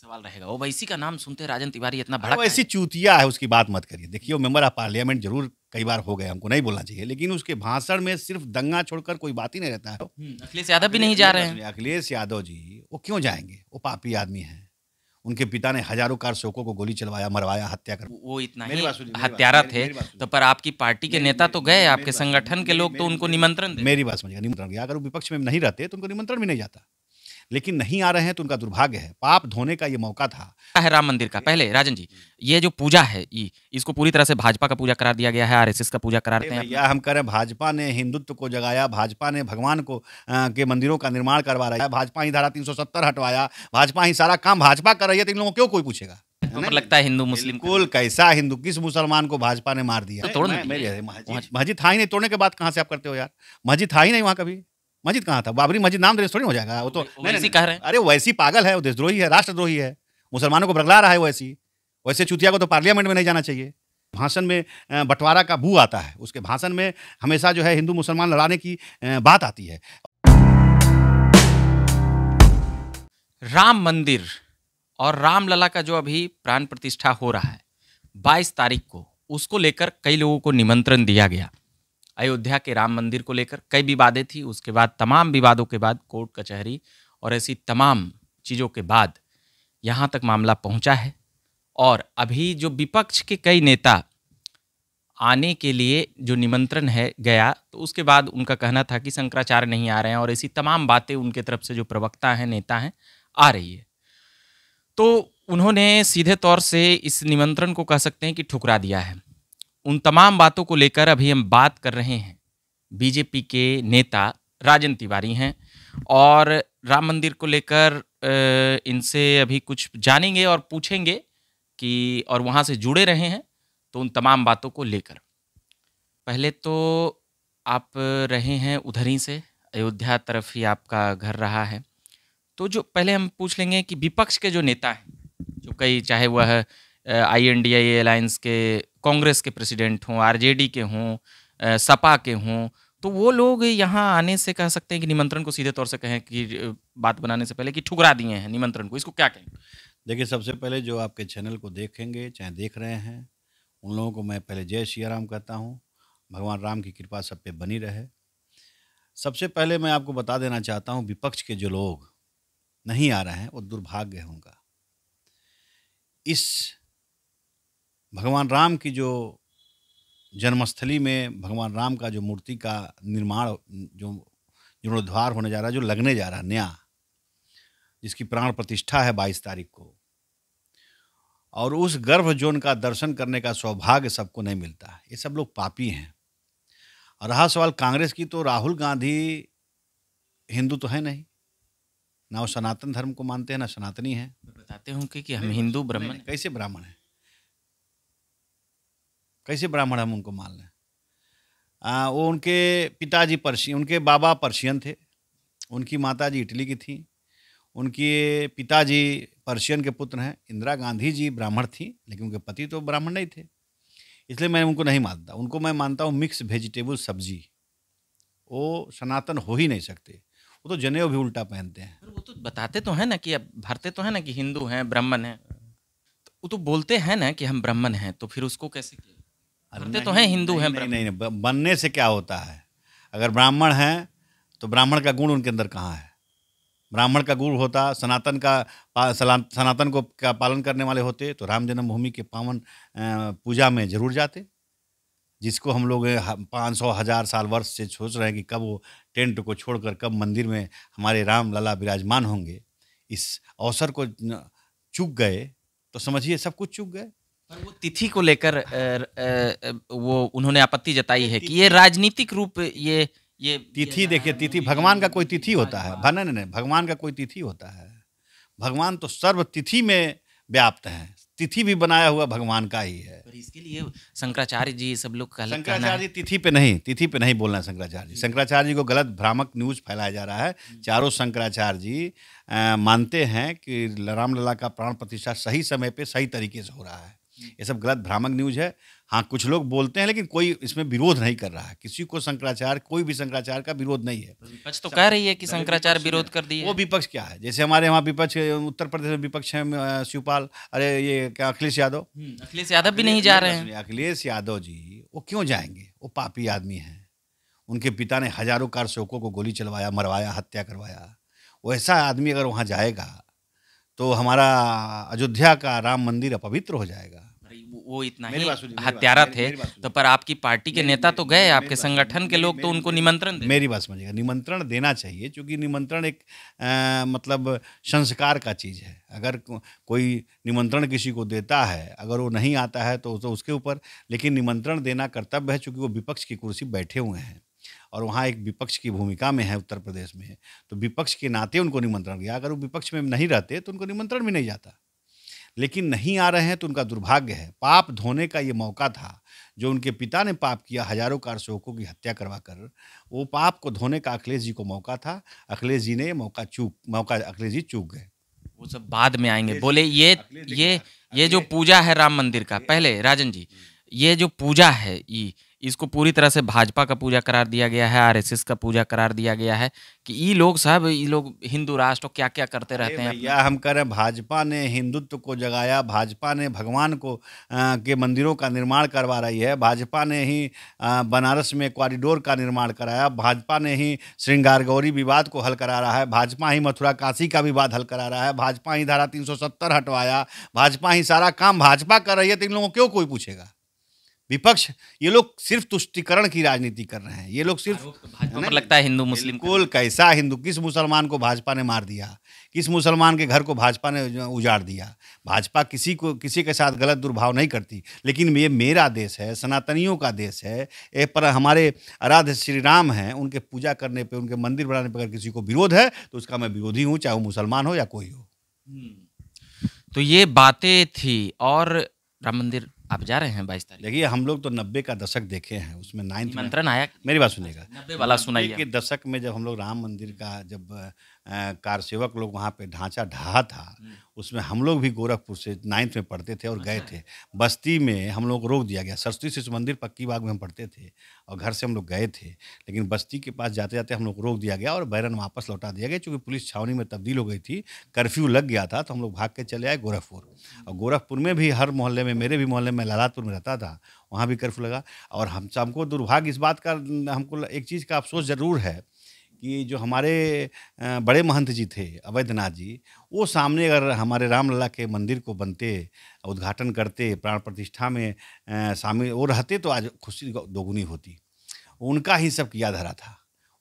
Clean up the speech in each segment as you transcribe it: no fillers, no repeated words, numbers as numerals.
सवाल रहेगा। ओवैसी का नाम सुनते राजन तिवारी इतना वो भड़क ऐसी चूतिया है, उसकी बात मत करिए। देखिए, वो मेंबर ऑफ पार्लियामेंट जरूर कई बार हो गए, हमको नहीं बोलना चाहिए, लेकिन उसके भाषण में सिर्फ दंगा छोड़कर कोई बात ही नहीं रहता है। अखिलेश यादव भी नहीं जा रहे हैं। अखिलेश यादव जी वो क्यों जाएंगे? वो पापी आदमी हैं। उनके पिता ने हजारों कारसेवकों को गोली चलवाया, मरवाया, हत्या कर। वो इतना मेरी ही बात सुनिए, हत्यारा थे। मेरी बात सुनिए। तो पर आपकी पार्टी के नेता तो गए, आपके संगठन के लोग तो उनको निमंत्रण दे। मेरी बात समझिए, निमंत्रण गया। अगर वो विपक्ष में नहीं रहते तो उनको निमंत्रण भी नहीं जाता, लेकिन नहीं आ रहे हैं तो उनका दुर्भाग्य है। पाप धोने का ये मौका था। है राम मंदिर का। पहले राजन जी, ये जो पूजा है इसको पूरी तरह से भाजपा का पूजा करार दिया गया है, आरएसएस का पूजा कराते हैं। भैया, हम कह रहे हैं भाजपा ने हिंदुत्व को जगाया, भाजपा ने भगवान को के मंदिरों का निर्माण करवा रहा है, भाजपा ही धारा 370 हटवाया, भाजपा ही सारा काम भाजपा कर रही है, तो इन लोगों को क्यों कोई पूछेगा? तो लगता है हिंदू मुस्लिम बिल्कुल। कैसा हिंदू? किस मुसलमान को भाजपा ने मार दिया? तो तोड़ दीजिए। मस्जिद था ही नहीं, तोड़ने के बाद कहाँ से आप करते हो यार? मस्जिद था ही नहीं वहाँ कभी। मस्जिद कहाँ था? बाबरी मस्जिद नाम देने से थोड़ी हो जाएगा वो तो। वैसी कह रहे हैं। अरे वैसी पागल है, वो देशद्रोही है, राष्ट्रद्रोही है, मुसलमानों को बरगला रहा है वैसी। वैसे चुतिया को तो पार्लियामेंट में नहीं जाना चाहिए। भाषण में बंटवारा का बू आता है, उसके भाषण में हमेशा जो है हिंदू मुसलमान लड़ाने की बात आती है। राम मंदिर और रामलला का जो अभी प्राण प्रतिष्ठा हो रहा है 22 तारीख को, उसको लेकर कई लोगों को निमंत्रण दिया गया। अयोध्या के राम मंदिर को लेकर कई विवादें थी, उसके बाद तमाम विवादों के बाद कोर्ट कचहरी और ऐसी तमाम चीज़ों के बाद यहाँ तक मामला पहुँचा है। और अभी जो विपक्ष के कई नेता आने के लिए जो निमंत्रण है गया, तो उसके बाद उनका कहना था कि शंकराचार्य नहीं आ रहे हैं, और ऐसी तमाम बातें उनके तरफ से जो प्रवक्ता हैं, नेता हैं, आ रही है। तो उन्होंने सीधे तौर से इस निमंत्रण को कह सकते हैं कि ठुकरा दिया है। उन तमाम बातों को लेकर अभी हम बात कर रहे हैं। बीजेपी के नेता राजन तिवारी हैं और राम मंदिर को लेकर इनसे अभी कुछ जानेंगे और पूछेंगे कि, और वहाँ से जुड़े रहे हैं तो उन तमाम बातों को लेकर। पहले तो आप रहे हैं उधर ही से, अयोध्या तरफ ही आपका घर रहा है, तो जो पहले हम पूछ लेंगे कि विपक्ष के जो नेता हैं, जो कई, चाहे वह INDA अलायंस के, कांग्रेस के प्रेसिडेंट हों, RJD के हों, सपा के हों, तो वो लोग यहाँ आने से कह सकते हैं कि निमंत्रण को सीधे तौर से कहें कि बात बनाने से पहले कि ठुकरा दिए हैं निमंत्रण को, इसको क्या कहेंगे? देखिए, सबसे पहले जो आपके चैनल को देखेंगे, चाहे देख रहे हैं, उन लोगों को मैं पहले जय श्री राम कहता हूँ। भगवान राम की कृपा सब पे बनी रहे। सबसे पहले मैं आपको बता देना चाहता हूँ, विपक्ष के जो लोग नहीं आ रहे हैं वो दुर्भाग्य है उनका। इस भगवान राम की जो जन्मस्थली में भगवान राम का जो मूर्ति का निर्माण, जो जीर्णोद्धार होने जा रहा है, जो लगने जा रहा है नया, जिसकी प्राण प्रतिष्ठा है 22 तारीख को, और उस गर्भ जोन का दर्शन करने का सौभाग्य सबको नहीं मिलता है। ये सब लोग पापी हैं। और रहा सवाल कांग्रेस की, तो राहुल गांधी हिंदू तो है नहीं, ना वो सनातन धर्म को मानते हैं, ना सनातनी हैं। बताते हों कि हम हिंदू ब्राह्मण हैं। कैसे ब्राह्मण हैं? कैसे ब्राह्मण हम उनको मान लें? वो उनके पिताजी पर्शियन, उनके बाबा पर्शियन थे, उनकी माताजी इटली की थी, उनके पिताजी पर्शियन के पुत्र हैं। इंदिरा गांधी जी ब्राह्मण थी, लेकिन उनके पति तो ब्राह्मण नहीं थे, इसलिए मैं उनको नहीं मानता। उनको मैं मानता हूँ मिक्स वेजिटेबल सब्जी। वो सनातन हो ही नहीं सकते। वो तो जनेऊ भी उल्टा पहनते हैं। वो तो बताते तो हैं ना कि, अब भरते तो हैं ना कि हिंदू हैं, ब्राह्मण हैं, तो वो तो बोलते हैं ना कि हम ब्राह्मण हैं, तो फिर उसको कैसे किया? भरते तो हैं हिंदू हैं, नहीं, नहीं, नहीं, बनने से क्या होता है? अगर ब्राह्मण हैं तो ब्राह्मण का गुण उनके अंदर कहाँ है? ब्राह्मण का गुण होता, सनातन को क्या पालन करने वाले होते, तो राम जन्मभूमि के पावन पूजा में जरूर जाते, जिसको हम लोग 500,000 साल वर्ष से सोच रहे हैं कि कब वो टेंट को छोड़कर कब मंदिर में हमारे राम लला विराजमान होंगे। इस अवसर को चूक गए तो समझिए सब कुछ चूक गए। पर वो तिथि को लेकर वो उन्होंने आपत्ति जताई है कि ये राजनीतिक रूप, ये तिथि, देखिए, तिथि भगवान का कोई तिथि होता है? नहीं, भगवान का कोई तिथि होता है? भगवान तो सर्व तिथि में व्याप्त है। तिथि भी बनाया हुआ भगवान का ही है। पर इसके लिए शंकराचार्य जी सब लोग शंकराचार्य तिथि पे नहीं बोलना है। शंकराचार्य जी को गलत भ्रामक न्यूज फैलाया जा रहा है। चारों शंकराचार्य जी मानते हैं कि रामलला का प्राण प्रतिष्ठा सही समय पे सही तरीके से हो रहा है। ये सब गलत भ्रामक न्यूज़ है। हाँ, कुछ लोग बोलते हैं लेकिन कोई इसमें विरोध नहीं कर रहा है। किसी को शंकराचार्य, कोई भी शंकराचार्य का विरोध नहीं है। विपक्ष तो कह रही है कि पहले शंकराचार्य विपक्ष विरोध में- कर दिए। वो विपक्ष क्या है? जैसे हमारे वहाँ विपक्ष, उत्तर प्रदेश में विपक्ष है शिवपाल, अरे ये क्या अखिलेश यादव। अखिलेश यादव भी नहीं जा रहे हैं। अखिलेश यादव जी वो क्यों जाएंगे? वो पापी आदमी हैं। उनके पिता ने हजारों कारसेवकों को गोली चलवाया, मरवाया, हत्या करवाया। वैसा आदमी अगर वहाँ जाएगा तो हमारा अयोध्या का राम मंदिर अपवित्र हो जाएगा। अरे वो इतना मेरी ही बात सुनिए, हत्यारा मेरी- थे, मेरी बात सुनिए। तो पर आपकी पार्टी के नेता तो गए, आपके संगठन के लोग तो उनको निमंत्रण दे। मेरी बात समझिएगा, निमंत्रण देना चाहिए, क्योंकि निमंत्रण एक मतलब संस्कार का चीज़ है। अगर कोई निमंत्रण किसी को देता है, अगर वो नहीं आता है तो उसके ऊपर, लेकिन निमंत्रण देना कर्तव्य है, क्योंकि वो विपक्ष की कुर्सी बैठे हुए हैं और वहाँ एक विपक्ष की भूमिका में है उत्तर प्रदेश में, तो विपक्ष के नाते उनको निमंत्रण दिया। अगर वो विपक्ष में नहीं रहते तो उनको निमंत्रण भी नहीं जाता, लेकिन नहीं आ रहे हैं तो उनका दुर्भाग्य है। पाप धोने का ये मौका था, जो उनके पिता ने पाप किया, हजारों कारसेवकों की हत्या करवाकर, वो पाप को धोने का अखिलेश जी को मौका था। अखिलेश जी ने ये मौका अखिलेश जी चूक गए। वो सब बाद में आएंगे। अखिलेश बोले जी- अखिलेश जी क्या? ये जो पूजा है राम मंदिर का, पहले राजन जी, ये जो पूजा है इसको पूरी तरह से भाजपा का पूजा करार दिया गया है, आरएसएस का पूजा करार दिया गया है कि ये लोग हिंदू राष्ट्र क्या क्या करते रहते हैं। भैया हम कह रहे हैं, भाजपा ने हिंदुत्व को जगाया, भाजपा ने भगवान को के मंदिरों का निर्माण करवा रही है, भाजपा ने ही बनारस में कॉरिडोर का निर्माण कराया, भाजपा ने ही श्रृंगार गौरी विवाद को हल करा रहा है, भाजपा ही मथुरा काशी का विवाद हल करा रहा है, भाजपा ही धारा 370 हटवाया, भाजपा ही सारा काम भाजपा कर रही है, तो इन लोगों को क्यों कोई पूछेगा? विपक्ष, ये लोग सिर्फ तुष्टीकरण की राजनीति कर रहे हैं। ये लोग सिर्फ भाजपा पर लगता है हिंदू मुस्लिम बिल्कुल, कैसा हिंदू? किस मुसलमान को भाजपा ने मार दिया? किस मुसलमान के घर को भाजपा ने उजाड़ दिया? भाजपा किसी के साथ गलत दुर्भाव नहीं करती, लेकिन ये मेरा देश है, सनातनियों का देश है। ये पर हमारे आराध्य श्री राम हैं, उनके पूजा करने पे, उनके मंदिर बनाने पर अगर किसी को विरोध है तो उसका मैं विरोधी हूँ, चाहे वो मुसलमान हो या कोई हो। तो ये बातें थी। और राम मंदिर आप जा रहे हैं 22 तारीख? देखिए, हम लोग तो 90 का दशक देखे हैं, उसमें 9th में निमंत्रण आया? मेरी बात सुनिएगा, 90 वाला 90 सुनाइए। के दशक में जब हम लोग राम मंदिर का कारसेवक लोग वहाँ पे ढांचा ढहा था, उसमें हम लोग भी गोरखपुर से 9th में पढ़ते थे और गए थे। बस्ती में हम लोग को रोक दिया गया। सरस्वती शिशु मंदिर पक्की बाग में हम पढ़ते थे और घर से हम लोग गए थे, लेकिन बस्ती के पास जाते जाते हम लोग को रोक दिया गया और बैरन वापस लौटा दिया गया, क्योंकि पुलिस छावनी में तब्दील हो गई थी, कर्फ्यू लग गया था, तो हम लोग भाग के चले आए गोरखपुर। और गोरखपुर में भी हर मोहल्ले में, मेरे भी मोहल्ले में, लालातपुर में रहता था, वहाँ भी कर्फ्यू लगा। और हमको दुर्भाग्य इस बात का, हमको एक चीज़ का अफसोस ज़रूर है कि जो हमारे बड़े महंत जी थे, अवैधनाथ जी, वो सामने अगर हमारे रामलला के मंदिर को बनते, उद्घाटन करते, प्राण प्रतिष्ठा में शामिल वो रहते, तो आज खुशी दोगुनी होती। उनका ही सब किया धरा था,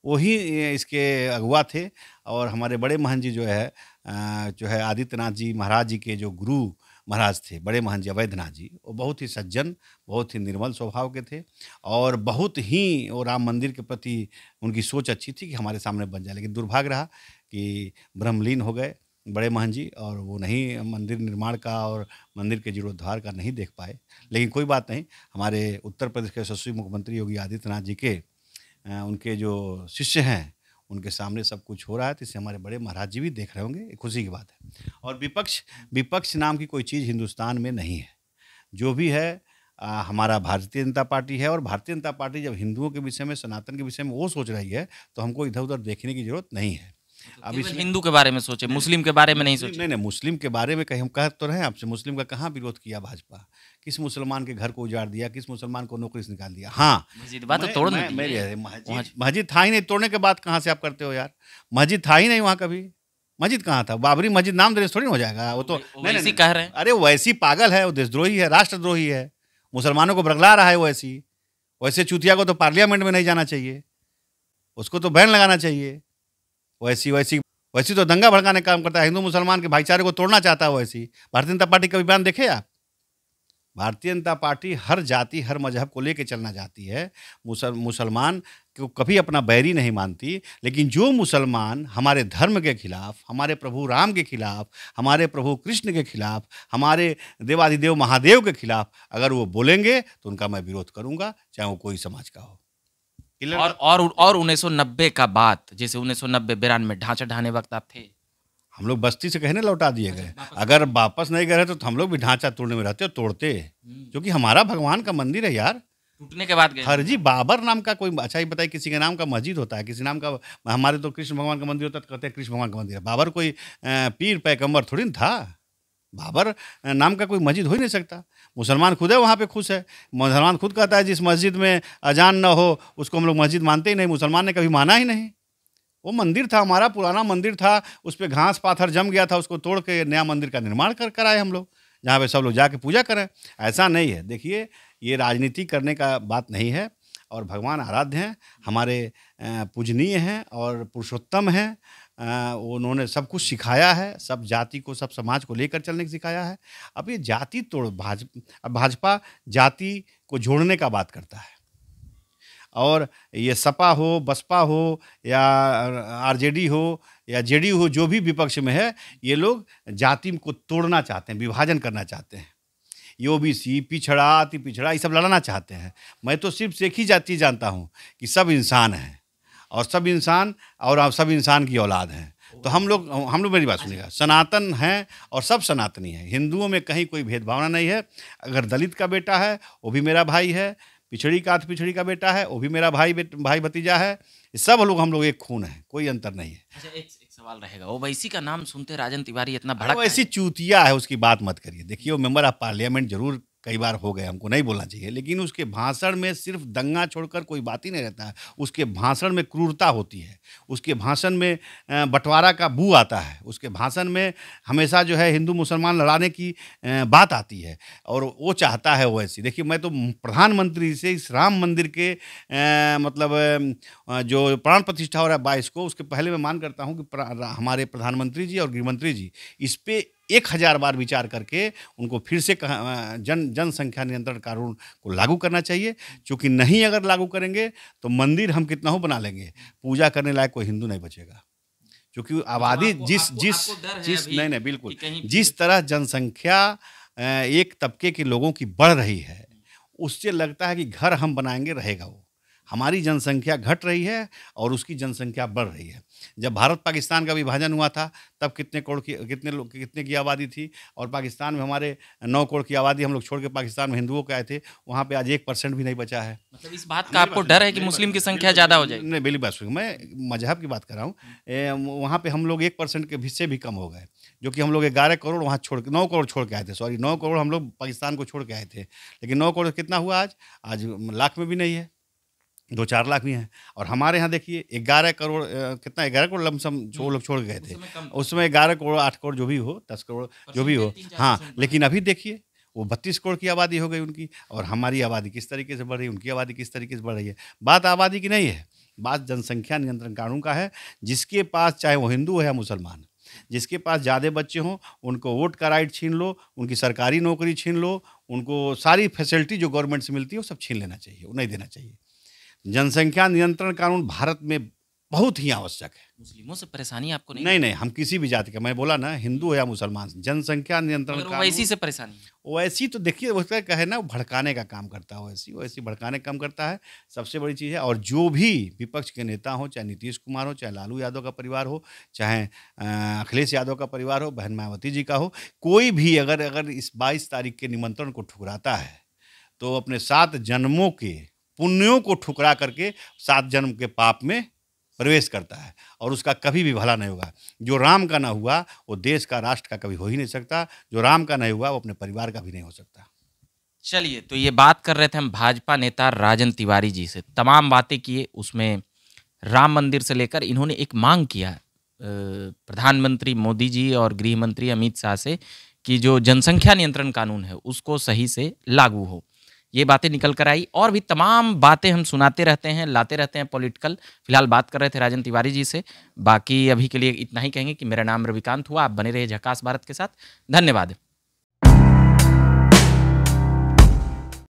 वही इसके अगुआ थे। और हमारे बड़े महंत जी जो है आदित्यनाथ जी महाराज जी के जो गुरु महाराज थे, बड़े महंत जी अवैधनाथ जी, वो बहुत ही सज्जन, बहुत ही निर्मल स्वभाव के थे और बहुत ही वो राम मंदिर के प्रति उनकी सोच अच्छी थी कि हमारे सामने बन जाए। लेकिन दुर्भाग्य रहा कि ब्रह्मलीन हो गए बड़े महंत जी, और वो नहीं मंदिर निर्माण का और मंदिर के जीर्णोद्धार का नहीं देख पाए। लेकिन कोई बात नहीं, हमारे उत्तर प्रदेश के यशस्वी मुख्यमंत्री योगी आदित्यनाथ जी के उनके जो शिष्य हैं, उनके सामने सब कुछ हो रहा है, तो इससे हमारे बड़े महाराज जी भी देख रहे होंगे, खुशी की बात है। और विपक्ष नाम की कोई चीज़ हिंदुस्तान में नहीं है। जो भी है हमारा भारतीय जनता पार्टी है, और भारतीय जनता पार्टी जब हिंदुओं के विषय में, सनातन के विषय में वो सोच रही है, तो हमको इधर-उधर देखने की ज़रूरत नहीं है। अब इसमें हिंदू के बारे में सोचे, मुस्लिम के बारे में नहीं सोचे। नहीं, मुस्लिम के बारे में कहीं हम कह तो रहे हैं आपसे, मुस्लिम का कहाँ विरोध किया भाजपा? किस मुसलमान के घर को उजाड़ दिया? किस मुसलमान को नौकरी से निकाल दिया? हाँ, मस्जिद बात तो तोड़ नहीं दी। मस्जिद था ही नहीं, तोड़ने के बाद कहाँ से आप करते हो यार? मस्जिद था ही नहीं वहाँ कभी। मस्जिद कहाँ था? बाबरी मस्जिद नाम देने से थोड़ी हो जाएगा वो तो। नहीं कह रहे हैं। अरे वैसी पागल है, वो देशद्रोही है, राष्ट्रद्रोही है, मुसलमानों को बरगला रहा है। वैसे चूतिया को तो पार्लियामेंट में नहीं जाना चाहिए, उसको तो बैन लगाना चाहिए। वैसी तो दंगा भड़काने का काम करता है, हिंदू मुसलमान के भाईचारे को तोड़ना चाहता है। वैसी भारतीय जनता पार्टी का बयान देखे आप? भारतीय जनता पार्टी हर जाति, हर मजहब को लेके चलना चाहती है। मुसलमान को कभी अपना बैरी नहीं मानती, लेकिन जो मुसलमान हमारे धर्म के खिलाफ, हमारे प्रभु राम के खिलाफ, हमारे प्रभु कृष्ण के खिलाफ, हमारे देवाधिदेव महादेव के खिलाफ अगर वो बोलेंगे तो उनका मैं विरोध करूंगा, चाहे वो कोई समाज का हो। और 1990 का बात, जैसे 1990 92 ढांचा ढाने वक्त आप थे? हम लोग बस्ती से कहने लौटा दिए गए। अगर वापस नहीं गए रहते तो हम लोग भी ढांचा तोड़ने में रहते और तोड़ते, क्योंकि हमारा भगवान का मंदिर है यार। टूटने के बाद गए। फर्जी बाबर नाम का कोई, अच्छा ही बताइए, किसी के नाम का मस्जिद होता है, किसी नाम का, हमारे तो कृष्ण भगवान का मंदिर होता है तो कहते हैं कृष्ण भगवान का मंदिर है। बाबर कोई पीर पैगंबर थोड़ी न था। बाबर नाम का कोई मस्जिद हो ही नहीं सकता। मुसलमान खुद है वहाँ पे खुश है। मुसलमान खुद कहता है जिस मस्जिद में अजान न हो उसको हम लोग मस्जिद मानते ही नहीं। मुसलमान ने कभी माना ही नहीं। वो मंदिर था, हमारा पुराना मंदिर था, उस पर घास पाथर जम गया था, उसको तोड़ के नया मंदिर का निर्माण कराए हम लोग, जहाँ पे सब लोग जाके पूजा करें। ऐसा नहीं है। देखिए, ये राजनीति करने का बात नहीं है। और भगवान आराध्य हैं, हमारे पूजनीय हैं और पुरुषोत्तम हैं। उन्होंने सब कुछ सिखाया है, सब जाति को, सब समाज को लेकर चलने को सिखाया है। अब ये जाति तोड़ भाजपा जाति को जोड़ने का बात करता है। और ये सपा हो, बसपा हो या आरजेडी हो या जेडीयू हो, जो भी विपक्ष में है, ये लोग जाति को तोड़ना चाहते हैं, विभाजन करना चाहते हैं। ये ओबीसी, पिछड़ा, अति पिछड़ा, ये सब लड़ना चाहते हैं। मैं तो सिर्फ एक ही जाति जानता हूँ कि सब इंसान हैं और सब इंसान और सब इंसान की औलाद हैं। तो हम लोग मेरी बात सुनिएगा, सनातन हैं और सब सनातनी हैं। हिंदुओं में कहीं कोई भेदभावना नहीं है। अगर दलित का बेटा है वो भी मेरा भाई है, पिछड़ी का बेटा है वो भी मेरा भाई भतीजा है। सब लोग हम लोग एक खून है, कोई अंतर नहीं है। अच्छा, एक सवाल रहेगा, ओवैसी का नाम सुनते राजन तिवारी इतना भड़क, वो ऐसी चूतिया है, उसकी बात मत करिए। देखिए, वो मेंबर ऑफ पार्लियामेंट जरूर कई बार हो गए, हमको नहीं बोलना चाहिए, लेकिन उसके भाषण में सिर्फ दंगा छोड़कर कोई बात ही नहीं रहता है। उसके भाषण में क्रूरता होती है, उसके भाषण में बंटवारा का बू आता है, उसके भाषण में हमेशा जो है हिंदू मुसलमान लड़ाने की बात आती है, और वो चाहता है वैसी। देखिए, मैं तो प्रधानमंत्री से इस राम मंदिर के जो प्राण प्रतिष्ठा हो रहा है 22 को, उसके पहले मैं मान करता हूँ कि हमारे प्रधानमंत्री जी और गृहमंत्री जी इस पे 1000 बार विचार करके उनको फिर से जनसंख्या नियंत्रण कानून को लागू करना चाहिए। क्योंकि नहीं अगर लागू करेंगे तो मंदिर हम कितना हो बना लेंगे, पूजा करने लायक कोई हिंदू नहीं बचेगा। क्योंकि आबादी नहीं बिल्कुल, जिस तरह जनसंख्या एक तबके के लोगों की बढ़ रही है, उससे लगता है कि घर हम बनाएंगे रहेगा वो। हमारी जनसंख्या घट रही है और उसकी जनसंख्या बढ़ रही है। जब भारत पाकिस्तान का विभाजन हुआ था तब कितने की आबादी थी, और पाकिस्तान में हमारे 9 करोड़ की आबादी हम लोग छोड़ के पाकिस्तान में हिंदुओं के आए थे। वहाँ पे आज 1% भी नहीं बचा है। मतलब इस बात का आपको डर है कि मुस्लिम की संख्या ज़्यादा हो जाएगी? नहीं, मेरी बात सुनिए, मैं मजहब की बात कर रहा हूँ। वहाँ पे हम लोग 1% के से भी कम हो गए, जो कि हम लोग 11 करोड़ वहाँ छोड़ के 9 करोड़ छोड़ के आए थे। सॉरी, 9 करोड़ हम लोग पाकिस्तान को छोड़ के आए थे, लेकिन 9 करोड़ कितना हुआ आज लाख में भी नहीं है, 2-4 लाख भी हैं। और हमारे यहाँ देखिए 11 करोड़ कितना, 11 करोड़ लमसम जो लोग छोड़ गए थे। उसमें 11 करोड़, 8 करोड़ जो भी हो, 10 करोड़ जो भी हो, हाँ। लेकिन अभी देखिए वो 32 करोड़ की आबादी हो गई उनकी, और हमारी आबादी किस तरीके से बढ़ रही है, उनकी आबादी किस तरीके से बढ़ रही है। बात आबादी की नहीं है, बात जनसंख्या नियंत्रण कानून का है। जिसके पास, चाहे वो हिंदू है या मुसलमान, जिसके पास ज़्यादा बच्चे हों उनको वोट का राइट छीन लो, उनकी सरकारी नौकरी छीन लो, उनको सारी फैसिलिटी जो गवर्नमेंट से मिलती है वो सब छीन लेना चाहिए, वो नहीं देना चाहिए। जनसंख्या नियंत्रण कानून भारत में बहुत ही आवश्यक है। मुस्लिमों से परेशानी आपको नहीं, हम किसी भी जाति का, मैं बोला ना, हिंदू हो या मुसलमान, जनसंख्या नियंत्रण कानून। ओवैसी से परेशानी, ओवैसी तो देखिए उसका कहे ना, भड़काने का काम करता है। ओवैसी भड़काने का काम करता है, सबसे बड़ी चीज़ है। और जो भी विपक्ष के नेता हो, चाहे नीतीश कुमार हो, चाहे लालू यादव का परिवार हो, चाहे अखिलेश यादव का परिवार हो, बहन मायावती जी का हो, कोई भी अगर इस 22 तारीख के निमंत्रण को ठुकराता है तो अपने 7 जन्मों के पुण्यों को ठुकरा करके 7 जन्म के पाप में प्रवेश करता है, और उसका कभी भी भला नहीं होगा। जो राम का ना हुआ वो देश का, राष्ट्र का कभी हो ही नहीं सकता। जो राम का नहीं हुआ वो अपने परिवार का भी नहीं हो सकता। चलिए, तो ये बात कर रहे थे हम भाजपा नेता राजन तिवारी जी से, तमाम बातें किए, उसमें राम मंदिर से लेकर इन्होंने एक मांग किया प्रधानमंत्री मोदी जी और गृह मंत्री अमित शाह से कि जो जनसंख्या नियंत्रण कानून है उसको सही से लागू हो। ये बातें निकल कर आई, और भी तमाम बातें हम सुनाते रहते हैं, लाते रहते हैं पॉलिटिकल। फिलहाल बात कर रहे थे राजन तिवारी जी से। बाकी अभी के लिए इतना ही कहेंगे कि मेरा नाम रविकांत हुआ। आप बने रहे झकास भारत के साथ। धन्यवाद।